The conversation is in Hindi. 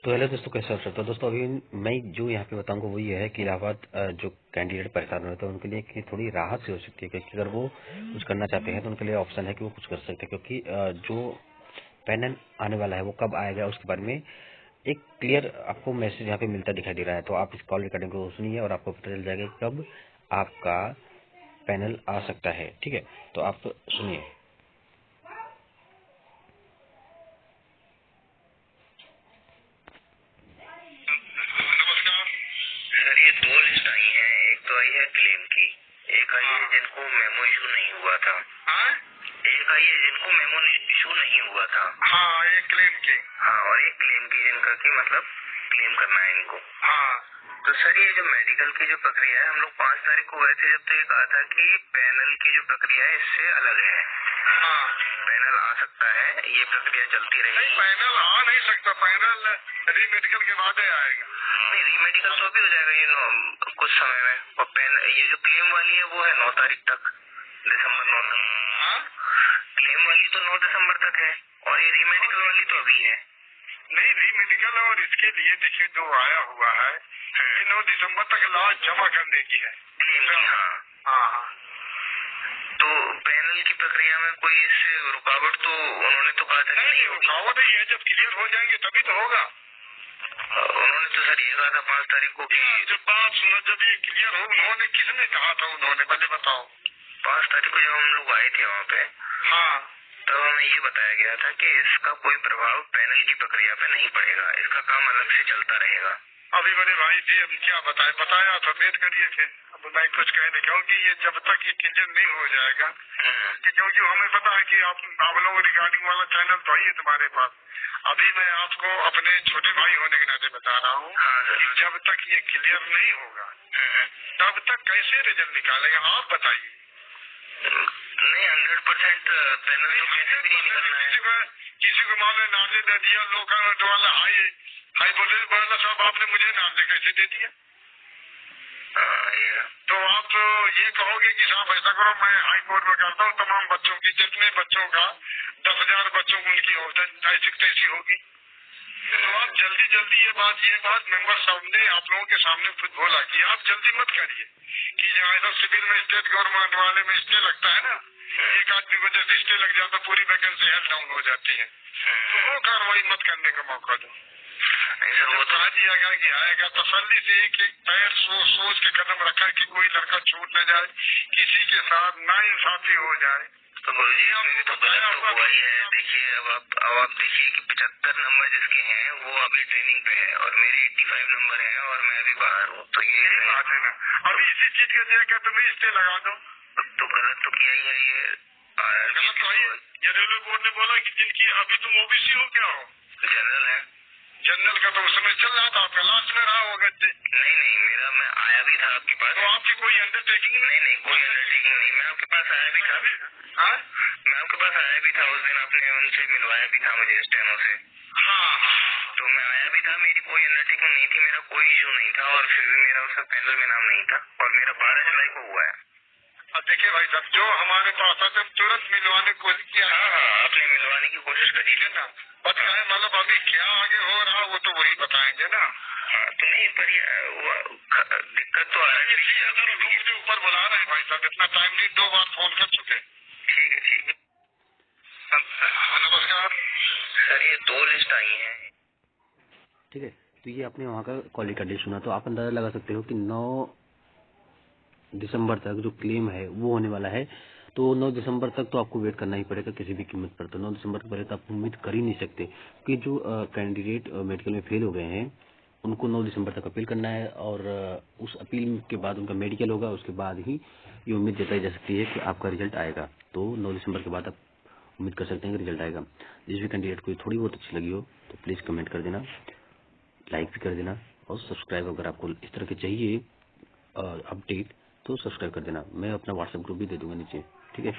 तो हेलो दोस्तों, कैसे हो? तो दोस्तों अभी मैं जो यहाँ पे बताऊंगा वो ये है कि इलाहाबाद जो कैंडिडेट परेशान होते हैं उनके लिए कि थोड़ी राहत से हो सकती है, क्योंकि अगर वो कुछ करना चाहते हैं तो उनके लिए ऑप्शन है कि वो कुछ कर सकते हैं। क्योंकि जो पैनल आने वाला है वो कब आएगा उसके बारे में एक क्लियर आपको मैसेज यहाँ पे मिलता दिखाई दे रहा है। तो आप इस कॉल रिकॉर्डिंग को सुनिए और आपको पता चल जाएगा कि कब आपका पैनल आ सकता है। ठीक है, तो आप सुनिए। सर, ये दो लिस्ट आई है। एक तो आई है क्लेम की, एक आई है जिनको मेमो इशू नहीं हुआ था। एक आई है जिनको मेमो इशू नहीं हुआ था। हाँ, एक क्लेम की। हाँ, और एक क्लेम की जिनका की मतलब क्लेम करना है इनको। हाँ, तो सर ये जो मेडिकल की जो प्रक्रिया है, हम लोग 5 तारीख को गए थे जब, तो ये कहा था कि पैनल की जो प्रक्रिया है इससे अलग है। हाँ, पैनल आ सकता है, ये प्रक्रिया चलती रहेगी। पैनल आ नहीं सकता, पैनल री मेडिकल के बाद आएगा। नहीं, री मेडिकल तो अभी हो जाएगा ये कुछ समय में। और ये जो क्लेम वाली है वो है 9 तारीख तक, दिसंबर 9 तक। क्लेम वाली तो 9 दिसंबर तक है और ये री मेडिकल वाली तो अभी है। नहीं, री मेडिकल और इसके लिए देखिए जो आया हुआ है ये 9 दिसंबर तक लास्ट जमा करने की है क्लेम की। हाँ, तो पैनल की प्रक्रिया में कोई इससे रुकावट तो उन्होंने तो कहा था कि नहीं, रुकावट ही है, जब क्लियर हो जाएंगे तभी तो होगा। उन्होंने तो सर ये कहा था 5 तारीख को कि जब ये क्लियर हो, उन्होंने किसने कहा था? उन्होंने पहले बताओ। 5 तारीख को जब हम लोग आए थे वहाँ पे, हाँ, तब हमें ये बताया गया था कि इसका कोई प्रभाव पैनल की प्रक्रिया पे नहीं पड़ेगा, इसका काम अलग से चलता रहेगा। अभी बड़े भाई जी अब क्या बताया तो वेट करिए थे। अब मैं कुछ कह नहीं, क्योंकि ये जब तक ये क्लियर नहीं हो जाएगा, क्योंकि हमें पता है कि आप लोग रिगार्डिंग वाला चैनल तो है तुम्हारे पास। अभी मैं आपको अपने छोटे भाई होने के नाते बता रहा हूँ कि जब तक ये क्लियर नहीं होगा तब तक कैसे रिजल्ट निकालेगा, आप बताइए। नहीं, 100% पैनल तो कैसे भी नहीं निकलना है। किसी को मान लो नाम दे दिया, लोकल वाला हाई वोल्टेज वाला साहब आपने मुझे नाम दे कैसे दे दिया? तो आप ये कहोगे कि साहब ऐसा करो, मैं हाई कोर्ट में करता हूँ, तमाम बच्चों की, जितने बच्चों का 10,000 बच्चों को उनकी औसत ऐसी तैसी होगी। तो आप जल्दी ये बात मेंबर साहब ने आप लोगों के सामने खुद बोला कि आप जल्दी मत करिए कि जहाँ सिविल में स्टेट गवर्नमेंट वाले में स्टे लगता है ना, एक आदमी को जैसे स्टे लग जाता पूरी वैकेंसी हेल्ड डाउन हो जाती है, तो वो कार्रवाई मत करने का मौका दो। वो तो दिया गया कि आएगा, तसल्ली से एक पैर सोच के कदम रखा कि कोई लड़का छूट न जाए, किसी के साथ नाइंसाफी हो जाए। तो गुरु जी इसमें तो गलत तो हुआ ही है। देखिए अब आप देखिए कि 75 नंबर जिसके हैं वो अभी ट्रेनिंग पे है और मेरे 85 नंबर हैं और मैं अभी बाहर हूँ। तो ये बात है ना, अभी इसी चीज का देखा तुम्हें स्टे लगा दो, तो गलत तो किया ही है ये रेलवे बोर्ड ने बोला कि जिनकी अभी तुम ओबीसी हो क्या हो? जनरल है। जनरल का तो उस समय चल रहा था, आपका लास्ट में रहा होगा। नहीं, मेरा मैं आया भी था आपके पास। तो आपकी कोई अंडरटेकिंग? नहीं, कोई अंडरटेकिंग नहीं, मैं आपके पास आया भी था। हाँ, मैं आपके पास आया भी था उस दिन, आपने उनसे मिलवाया भी था मुझे स्टेनो से। हाँ, तो मैं आया भी था, मेरी कोई अंडरटेकिंग नहीं थी, मेरा कोई इशू नहीं था और फिर भी मेरा उसका पैनल में नाम नहीं था और मेरा 12 जुलाई को हुआ है। अब देखिए भाई साहब, जो हमारे पास आता तुरंत मिलवाने की कोशिश किया। हाँ, आपने मिलवाने की कोशिश करी थी ना, पता है मतलब अभी क्या आगे हो रहा वो तो वही बताएंगे ना। तो नहीं, पर दिक्कत तो आ रही है, मुझे ऊपर बुला रहे हैं भाई साहब, इतना टाइम नहीं, 2 बार फोन कर चुके। ठीक है। नमस्कार सर, ये 2 लिस्ट आई है। ठीक है, तो ये आपने वहाँ का कॉल रिकॉर्डिंग सुना, तो आप अंदाजा लगा सकते हो कि 9 दिसंबर तक जो क्लेम है वो होने वाला है। तो 9 दिसंबर तक तो आपको वेट करना ही पड़ेगा किसी भी कीमत पर। तो 9 दिसंबर के पहले तो आप उम्मीद कर ही नहीं सकते कि जो कैंडिडेट मेडिकल में फेल हो गए हैं उनको 9 दिसंबर तक अपील करना है और उस अपील के बाद उनका मेडिकल होगा, उसके बाद ही ये उम्मीद जताई जा सकती है कि आपका रिजल्ट आएगा। तो 9 दिसंबर के बाद आप उम्मीद कर सकते हैं कि रिजल्ट आएगा। जिस भी कैंडिडेट को थोड़ी बहुत अच्छी लगी हो तो प्लीज़ कमेंट कर देना, लाइक भी कर देना और सब्सक्राइब अगर आपको इस तरह के चाहिए अपडेट तो सब्सक्राइब कर देना। मैं अपना व्हाट्सएप ग्रुप भी दे दूंगा नीचे। ठीक है।